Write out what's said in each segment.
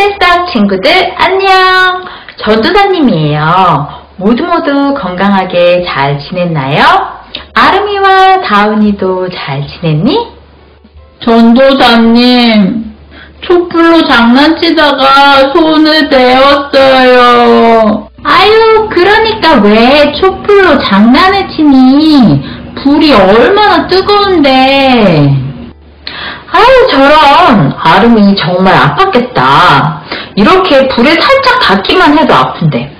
현대스타 친구들 안녕! 전도사님이에요. 모두 건강하게 잘 지냈나요? 아름이와 다운이도 잘 지냈니? 전도사님, 촛불로 장난치다가 손을 베었어요. 아유, 그러니까 왜 촛불로 장난을 치니? 불이 얼마나 뜨거운데. 아유, 저런. 아름이 정말 아팠겠다. 이렇게 불에 살짝 닿기만 해도 아픈데.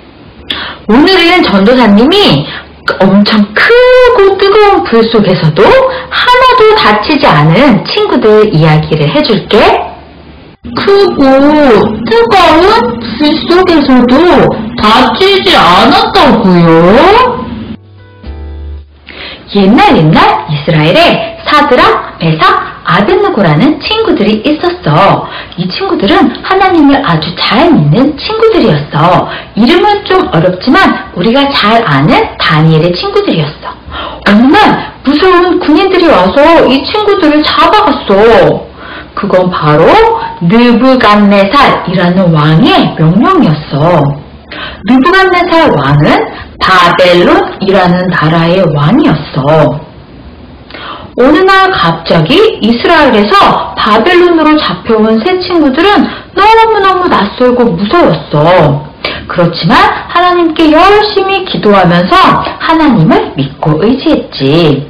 오늘은 전도사님이 엄청 크고 뜨거운 불 속에서도 하나도 다치지 않은 친구들 이야기를 해줄게. 크고 뜨거운 불 속에서도 다치지 않았다고요? 옛날 이스라엘에 사드락, 메삭, 아벳느고라는 친구들이 있었어. 이 친구들은 하나님을 아주 잘 믿는 친구들이었어. 이름은 좀 어렵지만 우리가 잘 아는 다니엘의 친구들이었어. 어느 날 무서운 군인들이 와서 이 친구들을 잡아갔어. 그건 바로 느부갓네살이라는 왕의 명령이었어. 느부갓네살 왕은 바벨론이라는 나라의 왕이었어. 어느 날 갑자기 이스라엘에서 바벨론으로 잡혀온 새 친구들은 너무너무 낯설고 무서웠어. 그렇지만 하나님께 열심히 기도하면서 하나님을 믿고 의지했지.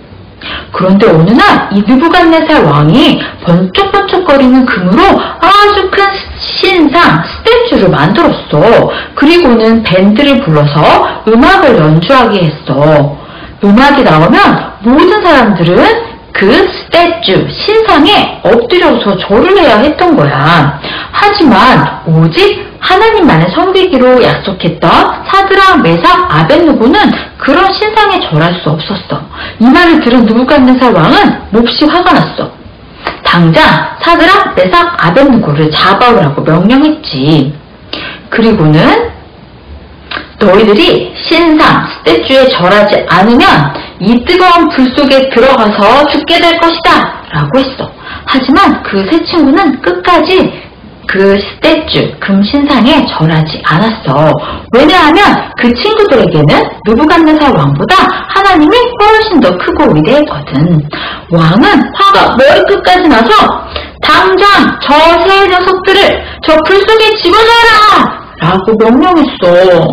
그런데 어느 날 이 느부갓네살 왕이 번쩍번쩍거리는 금으로 아주 큰 신상, 스태츄를 만들었어. 그리고는 밴드를 불러서 음악을 연주하게 했어. 음악이 나오면 모든 사람들은 그 스태츄, 신상에 엎드려서 절을 해야 했던 거야. 하지만 오직 하나님만을 섬기기로 약속했던 사드락, 메삭, 아벳느고는 그런 신상에 절할 수 없었어. 이 말을 들은 느부갓네살 왕은 몹시 화가 났어. 당장 사드락, 메삭, 아벳느고를 잡아오라고 명령했지. 그리고는 너희들이 신상, 스태츄에 절하지 않으면 이 뜨거운 불 속에 들어가서 죽게 될 것이다 라고 했어. 하지만 그 세 친구는 끝까지 그 스태츄, 금신상에 절하지 않았어. 왜냐하면 그 친구들에게는 느부갓네살 왕보다 하나님이 훨씬 더 크고 위대했거든. 왕은 화가 머리끝까지 나서 당장 저 세 녀석들을 저 불 속에 집어넣어라! 라고 명령했어.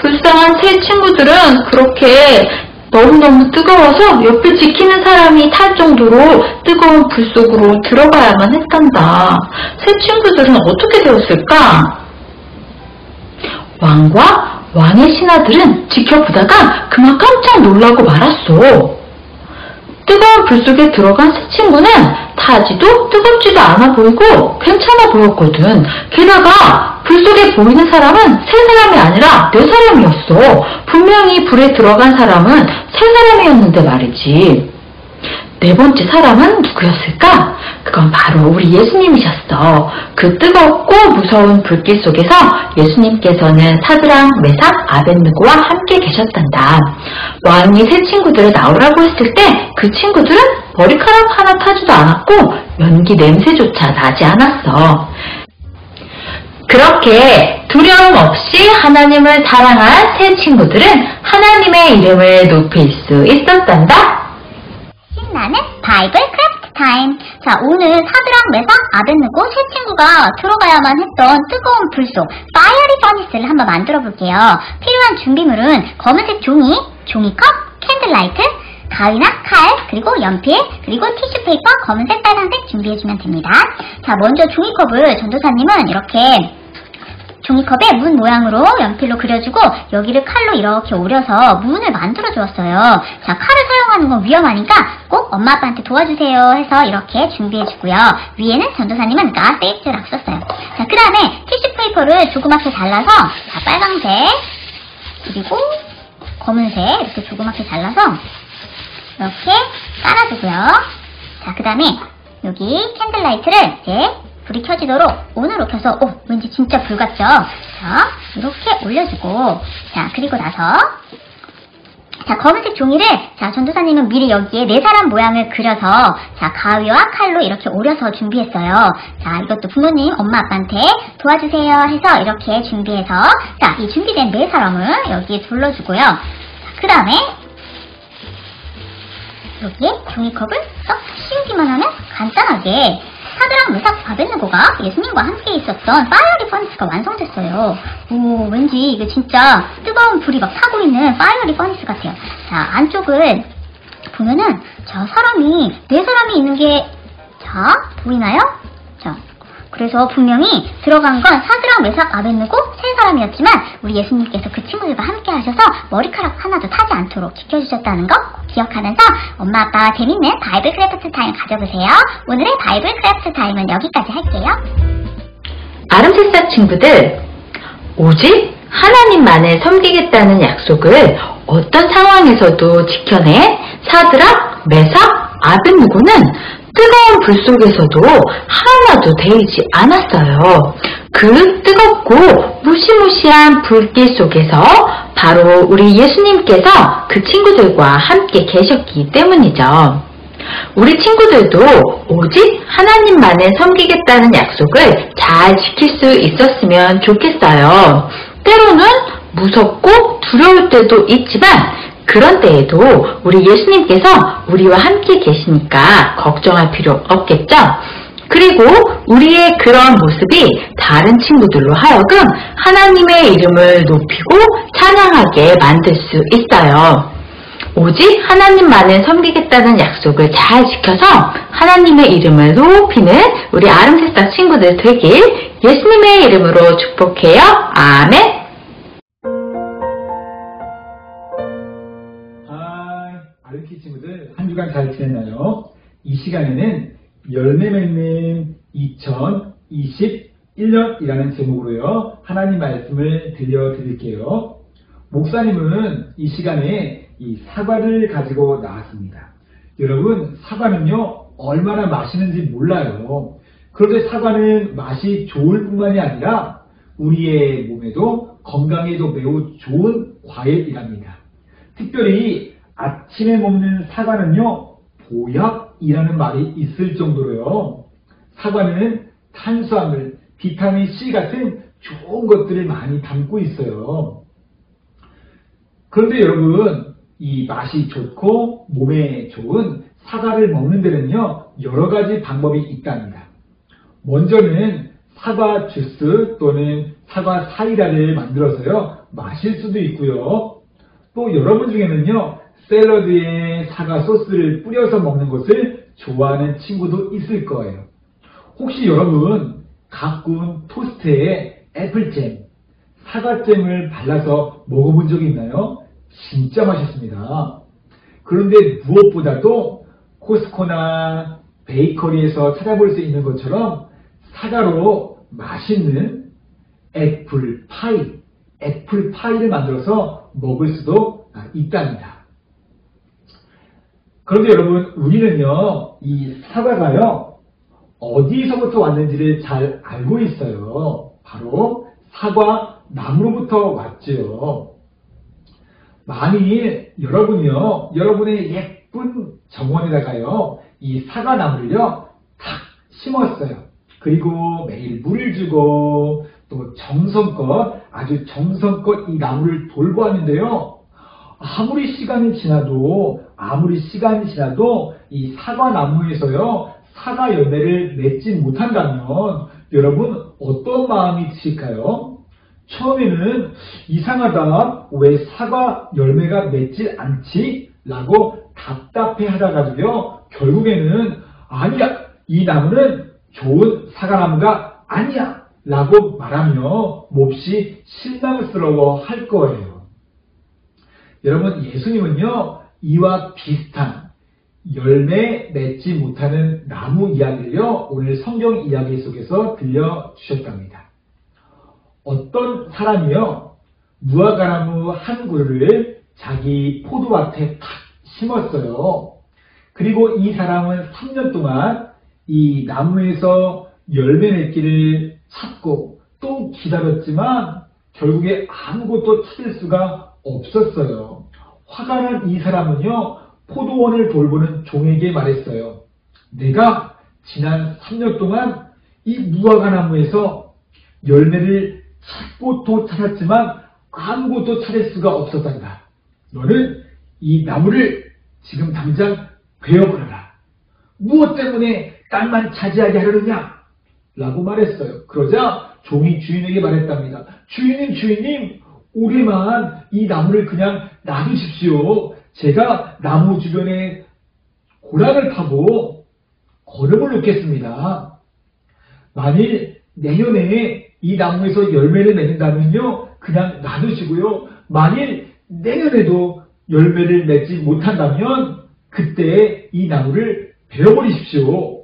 불쌍한 새 친구들은 그렇게 너무너무 뜨거워서 옆을 지키는 사람이 탈 정도로 뜨거운 불 속으로 들어가야만 했단다. 새 친구들은 어떻게 되었을까? 왕과 왕의 신하들은 지켜보다가 그만 깜짝 놀라고 말았어. 뜨거운 불 속에 들어간 새 친구는 타지도 뜨겁지도 않아 보이고 괜찮아 보였거든. 게다가 불 속에 보이는 사람은 세 사람이 아니라 네 사람이었어. 분명히 불에 들어간 사람은 세 사람이었는데 말이지. 네 번째 사람은 누구였을까? 그건 바로 우리 예수님이셨어. 그 뜨겁고 무서운 불길 속에서 예수님께서는 사드락, 메삭, 아벳느고와 함께 계셨단다. 왕이 새 친구들을 나오라고 했을 때 그 친구들은 머리카락 하나 타지도 않았고 연기 냄새조차 나지 않았어. 그렇게 두려움 없이 하나님을 사랑한 새 친구들은 하나님의 이름을 높일 수 있었단다. 신나는 바이블 크래프트 타임. 자, 오늘 사드락, 메삭, 아벳느고 세 친구가 들어가야만 했던 뜨거운 불 속 파이어리 퍼니스를 한번 만들어 볼게요. 필요한 준비물은 검은색 종이컵, 캔들라이트, 가위나 칼, 그리고 연필, 그리고 티슈페이퍼, 검은색, 빨간색 준비해주면 됩니다. 자, 먼저 종이컵을 전도사님은 이렇게 종이컵에 문 모양으로 연필로 그려주고 여기를 칼로 이렇게 오려서 문을 만들어 주었어요. 자, 칼을 사용하는 건 위험하니까 꼭 엄마 아빠한테 도와주세요 해서 이렇게 준비해 주고요. 위에는 전도사님은 가세이프라고 썼어요. 자, 그 다음에 티슈페이퍼를 조그맣게 잘라서 자, 빨강색 그리고 검은색 이렇게 조그맣게 잘라서 이렇게 깔아주고요. 자, 그 다음에 여기 캔들라이트를 이제 불이 켜지도록 온으로 켜서 왠지 진짜 불 같죠? 자, 이렇게 올려주고 자, 그리고 나서 자, 검은색 종이를, 자, 전도사님은 미리 여기에 네 사람 모양을 그려서, 자, 가위와 칼로 이렇게 오려서 준비했어요. 자, 이것도 부모님, 엄마, 아빠한테 도와주세요 해서 이렇게 준비해서, 자, 이 준비된 네 사람을 여기에 둘러주고요. 그 다음에, 여기에 종이컵을 쏙 씌우기만 하면 간단하게 사드락, 메삭, 아벳느고가 예수님과 함께 있었던 파이어리 퍼니스가 완성됐어요. 오, 왠지 이게 진짜 뜨거운 불이 막 타고 있는 파이어리 퍼니스 같아요. 자, 안쪽을 보면은 자, 네 사람이 있는 게, 자, 보이나요? 자, 그래서 분명히 들어간 건 사드락, 메삭, 아벳느고 세 사람이었지만 우리 예수님께서 그 친구들과 함께 하셔서 머리카락 하나도 타지 않도록 지켜주셨다는 거 기억하면서 엄마 아빠 재밌는 바이블 크래프트 타임 가져보세요. 오늘의 바이블 크래프트 타임은 여기까지 할게요. 아름새싹 친구들, 오직 하나님만을 섬기겠다는 약속을 어떤 상황에서도 지켜낸 사드락, 메삭, 아벳느고는 뜨거운 불 속에서도 하나도 데이지 않았어요. 그 뜨겁고 무시무시한 불길 속에서 바로 우리 예수님께서 그 친구들과 함께 계셨기 때문이죠. 우리 친구들도 오직 하나님만을 섬기겠다는 약속을 잘 지킬 수 있었으면 좋겠어요. 때로는 무섭고 두려울 때도 있지만 그런 때에도 우리 예수님께서 우리와 함께 계시니까 걱정할 필요 없겠죠? 그리고 우리의 그런 모습이 다른 친구들로 하여금 하나님의 이름을 높이고 찬양하게 만들 수 있어요. 오직 하나님만을 섬기겠다는 약속을 잘 지켜서 하나님의 이름을 높이는 우리 아름새싹 친구들 되길 예수님의 이름으로 축복해요. 아멘. 아름키 친구들 한 주간 잘 지냈나요? 이 시간에는 열매 맺는 2021년이라는 제목으로요 하나님 말씀을 들려드릴게요. 목사님은 이 시간에 이 사과를 가지고 나왔습니다. 여러분, 사과는요 얼마나 맛있는지 몰라요. 그런데 사과는 맛이 좋을 뿐만이 아니라 우리의 몸에도 건강에도 매우 좋은 과일이랍니다. 특별히 아침에 먹는 사과는요 보약이라는 말이 있을 정도로요 사과는 탄수화물, 비타민 C 같은 좋은 것들을 많이 담고 있어요. 그런데 여러분, 이 맛이 좋고 몸에 좋은 사과를 먹는 데는요 여러 가지 방법이 있답니다. 먼저는 사과 주스 또는 사과 사이다를 만들어서요 마실 수도 있고요. 또 여러분 중에는요 샐러드에 사과 소스를 뿌려서 먹는 것을 좋아하는 친구도 있을 거예요. 혹시 여러분 가꾼 토스트에 애플잼, 사과잼을 발라서 먹어본 적이 있나요? 진짜 맛있습니다. 그런데 무엇보다도 코스코나 베이커리에서 찾아볼 수 있는 것처럼 사과로 맛있는 애플파이를 만들어서 먹을 수도 있답니다. 그런데 여러분, 우리는요 이 사과가요 어디서부터 왔는지를 잘 알고 있어요. 바로 사과 나무로부터 왔죠. 만일 여러분이요 여러분의 예쁜 정원에다가요 이 사과 나무를요 탁 심었어요. 그리고 매일 물을 주고 또 아주 정성껏 이 나무를 돌보았는데요. 아무리 시간이 지나도 이 사과 나무에서요 사과 열매를 맺지 못한다면 여러분 어떤 마음이 드실까요? 처음에는 이상하다, 왜 사과 열매가 맺질 않지? 라고 답답해 하다가도요 결국에는 아니야, 이 나무는 좋은 사과나무가 아니야 라고 말하며 몹시 실망스러워 할 거예요. 여러분, 예수님은요 이와 비슷한 열매 맺지 못하는 나무 이야기를요 오늘 성경 이야기 속에서 들려주셨답니다. 어떤 사람이요 무화과나무 한 그루를 자기 포도밭에 탁 심었어요. 그리고 이 사람은 3년 동안 이 나무에서 열매 맺기를 찾고 또 기다렸지만 결국에 아무것도 찾을 수가 없었어요. 화가 난 이 사람은요, 포도원을 돌보는 종에게 말했어요. 내가 지난 3년 동안 이 무화과 나무에서 열매를 찾고 또 찾았지만 아무것도 찾을 수가 없었단다. 너는 이 나무를 지금 당장 베어버려라. 무엇 때문에 땅만 차지하게 하려느냐? 라고 말했어요. 그러자 종이 주인에게 말했답니다. 주인님, 올해만 이 나무를 그냥 놔두십시오. 제가 나무 주변에 고랑을 파고 거름을 놓겠습니다. 만일 내년에 이 나무에서 열매를 맺는다면요, 그냥 놔두시고요. 만일 내년에도 열매를 맺지 못한다면 그때 이 나무를 베어버리십시오.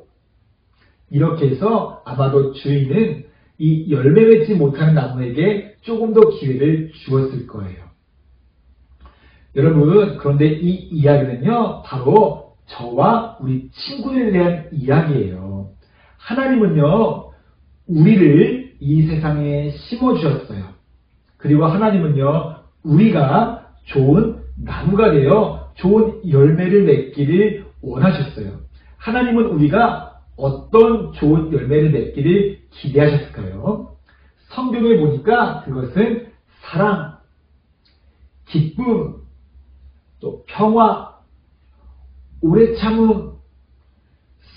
이렇게 해서 아마도 주인은 이 열매 맺지 못하는 나무에게 조금 더 기회를 주었을 거예요. 여러분, 그런데 이 이야기는요, 바로 저와 우리 친구들에 대한 이야기예요. 하나님은요, 우리를 이 세상에 심어주셨어요. 그리고 하나님은요, 우리가 좋은 나무가 되어 좋은 열매를 맺기를 원하셨어요. 하나님은 우리가 어떤 좋은 열매를 맺기를 기대하셨을까요? 성경에 보니까 그것은 사랑, 기쁨, 또 평화, 오래 참음,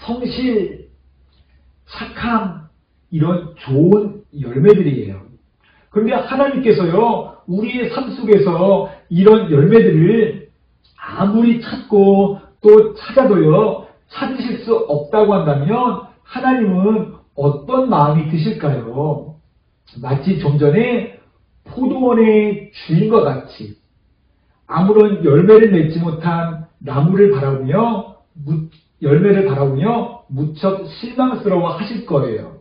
성실, 착함, 이런 좋은 열매들이에요. 그런데 하나님께서요, 우리의 삶 속에서 이런 열매들을 아무리 찾고 또 찾아도요, 찾으실 수 없다고 한다면 하나님은 어떤 마음이 드실까요? 마치 좀 전에 포도원의 주인과 같이 아무런 열매를 맺지 못한 나무를 바라보며 열매를 바라보며 무척 실망스러워 하실 거예요.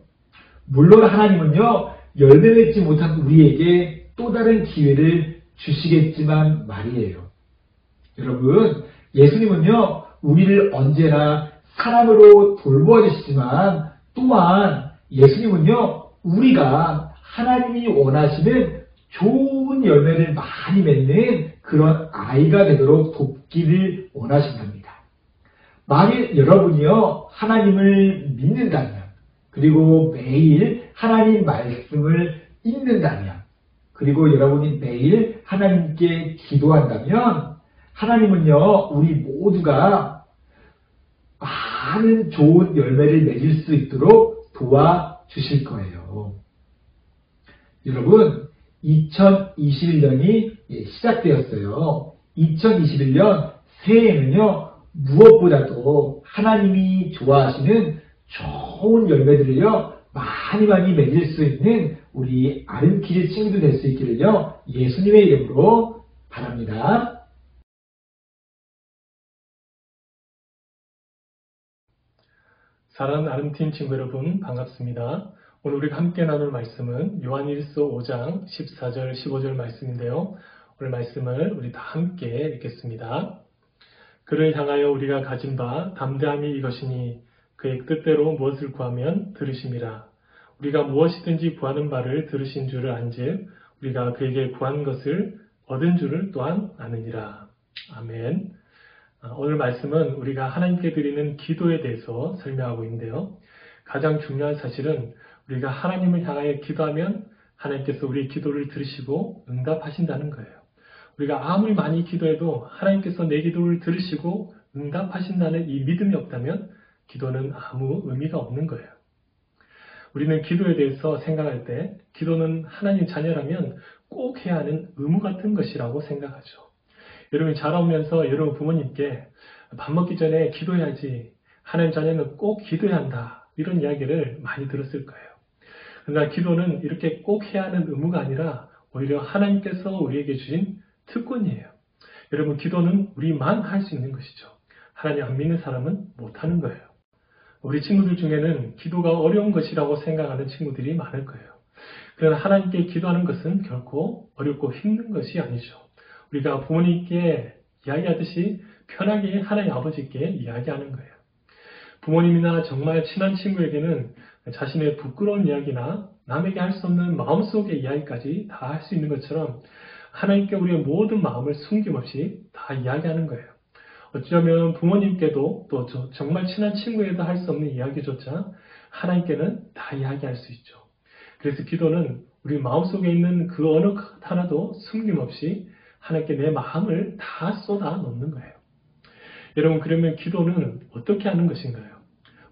물론 하나님은요, 열매 맺지 못한 우리에게 또 다른 기회를 주시겠지만 말이에요. 여러분, 예수님은요, 우리를 언제나 사랑으로 돌보아 주시지만 또한 예수님은요, 우리가 하나님이 원하시는 좋은 열매를 많이 맺는 그런 아이가 되도록 돕기를 원하신답니다. 만일 여러분이요, 하나님을 믿는다면, 그리고 매일 하나님 말씀을 읽는다면, 그리고 여러분이 매일 하나님께 기도한다면, 하나님은요, 우리 모두가 많은 좋은 열매를 맺을 수 있도록 도와주실 거예요. 여러분, 2021년이 시작되었어요. 2021년 새해에는요, 무엇보다도 하나님이 좋아하시는 좋은 열매들을요, 많이 맺을 수 있는 우리 아름키즈 친구들 될 수 있기를요, 예수님의 이름으로 바랍니다. 사랑하는 아름팀 친구 여러분, 반갑습니다. 오늘 우리가 함께 나눌 말씀은 요한일서 5장 14절 15절 말씀인데요. 오늘 말씀을 우리 다 함께 읽겠습니다. 그를 향하여 우리가 가진 바 담대함이 이것이니 그의 뜻대로 무엇을 구하면 들으심이라. 우리가 무엇이든지 구하는 바를 들으신 줄을 안즉 우리가 그에게 구한 것을 얻은 줄을 또한 아느니라. 아멘. 오늘 말씀은 우리가 하나님께 드리는 기도에 대해서 설명하고 있는데요. 가장 중요한 사실은 우리가 하나님을 향하여 기도하면 하나님께서 우리의 기도를 들으시고 응답하신다는 거예요. 우리가 아무리 많이 기도해도 하나님께서 내 기도를 들으시고 응답하신다는 이 믿음이 없다면 기도는 아무 의미가 없는 거예요. 우리는 기도에 대해서 생각할 때 기도는 하나님 자녀라면 꼭 해야 하는 의무 같은 것이라고 생각하죠. 여러분이 자라오면서 여러분 부모님께 밥 먹기 전에 기도해야지, 하나님 자녀는 꼭 기도해야 한다, 이런 이야기를 많이 들었을 거예요. 그러나 기도는 이렇게 꼭 해야 하는 의무가 아니라 오히려 하나님께서 우리에게 주신 특권이에요. 여러분, 기도는 우리만 할 수 있는 것이죠. 하나님 안 믿는 사람은 못하는 거예요. 우리 친구들 중에는 기도가 어려운 것이라고 생각하는 친구들이 많을 거예요. 그러나 하나님께 기도하는 것은 결코 어렵고 힘든 것이 아니죠. 우리가 부모님께 이야기하듯이 편하게 하나님 아버지께 이야기하는 거예요. 부모님이나 정말 친한 친구에게는 자신의 부끄러운 이야기나 남에게 할 수 없는 마음속의 이야기까지 다 할 수 있는 것처럼 하나님께 우리의 모든 마음을 숨김없이 다 이야기하는 거예요. 어쩌면 부모님께도 또 정말 친한 친구에도 할 수 없는 이야기조차 하나님께는 다 이야기할 수 있죠. 그래서 기도는 우리 마음속에 있는 그 어느 것 하나도 숨김없이 하나님께 내 마음을 다 쏟아 놓는 거예요. 여러분, 그러면 기도는 어떻게 하는 것인가요?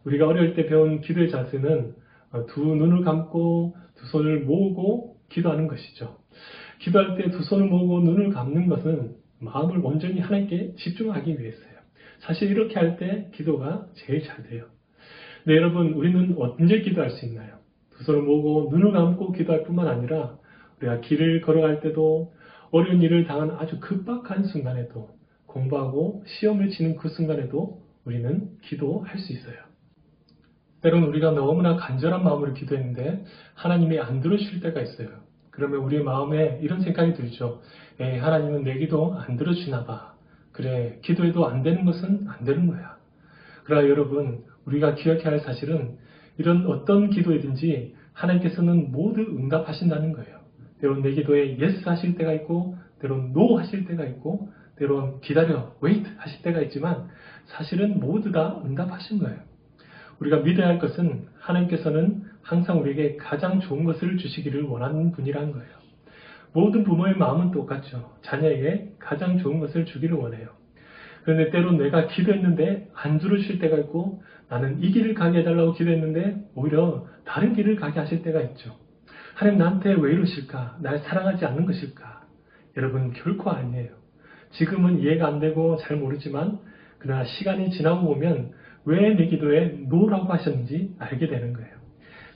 우리가 어릴 때 배운 기도의 자세는 두 눈을 감고 두 손을 모으고 기도하는 것이죠. 기도할 때 두 손을 모으고 눈을 감는 것은 마음을 온전히 하나님께 집중하기 위해서요. 사실 이렇게 할 때 기도가 제일 잘 돼요. 네, 여러분, 우리는 언제 기도할 수 있나요? 두 손을 모으고 눈을 감고 기도할 뿐만 아니라 우리가 길을 걸어갈 때도, 어려운 일을 당한 아주 급박한 순간에도, 공부하고 시험을 치는 그 순간에도 우리는 기도할 수 있어요. 때로는 우리가 너무나 간절한 마음으로 기도했는데 하나님이 안 들어주실 때가 있어요. 그러면 우리의 마음에 이런 생각이 들죠. 에이, 하나님은 내 기도 안 들어주나 봐. 그래, 기도해도 안 되는 것은 안 되는 거야. 그러나 여러분, 우리가 기억해야 할 사실은 이런 어떤 기도이든지 하나님께서는 모두 응답하신다는 거예요. 때론 내 기도에 yes 하실 때가 있고, 때론 no 하실 때가 있고, 때론 기다려, wait 하실 때가 있지만 사실은 모두 다 응답하신 거예요. 우리가 믿어야 할 것은 하나님께서는 항상 우리에게 가장 좋은 것을 주시기를 원하는 분이라는 거예요. 모든 부모의 마음은 똑같죠. 자녀에게 가장 좋은 것을 주기를 원해요. 그런데 때론 내가 기도했는데 안 들어주실 때가 있고, 나는 이 길을 가게 해달라고 기도했는데 오히려 다른 길을 가게 하실 때가 있죠. 하나님, 나한테 왜 이러실까? 날 사랑하지 않는 것일까? 여러분, 결코 아니에요. 지금은 이해가 안 되고 잘 모르지만 그러나 시간이 지나고 보면 왜 내 기도에 노라고 하셨는지 알게 되는 거예요.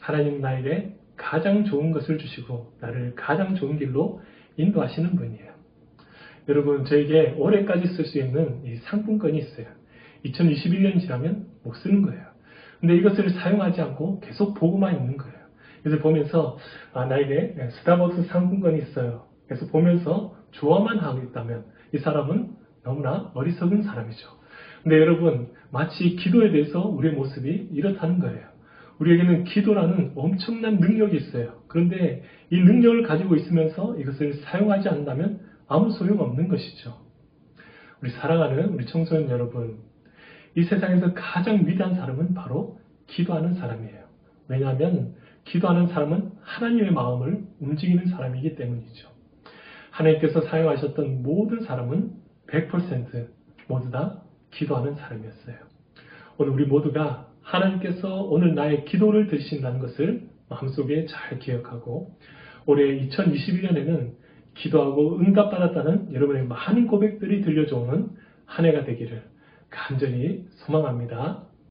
하나님 나에게 가장 좋은 것을 주시고 나를 가장 좋은 길로 인도하시는 분이에요. 여러분, 저에게 올해까지 쓸 수 있는 이 상품권이 있어요. 2021년 지나면 못 쓰는 거예요. 근데 이것을 사용하지 않고 계속 보고만 있는 거예요. 그래서 보면서 나에게 스타벅스 상품권이 있어요. 그래서 보면서 좋아만 하고 있다면 이 사람은 너무나 어리석은 사람이죠. 근데 여러분, 마치 기도에 대해서 우리의 모습이 이렇다는 거예요. 우리에게는 기도라는 엄청난 능력이 있어요. 그런데 이 능력을 가지고 있으면서 이것을 사용하지 않는다면 아무 소용없는 것이죠. 우리 사랑하는 우리 청소년 여러분, 이 세상에서 가장 위대한 사람은 바로 기도하는 사람이에요. 왜냐하면 기도하는 사람은 하나님의 마음을 움직이는 사람이기 때문이죠. 하나님께서 사용하셨던 모든 사람은 100% 모두 다 기도하는 사람이었어요. 오늘 우리 모두가 하나님께서 오늘 나의 기도를 들으신다는 것을 마음속에 잘 기억하고 올해 2021년에는 기도하고 응답받았다는 여러분의 많은 고백들이 들려오는 한 해가 되기를 간절히 소망합니다.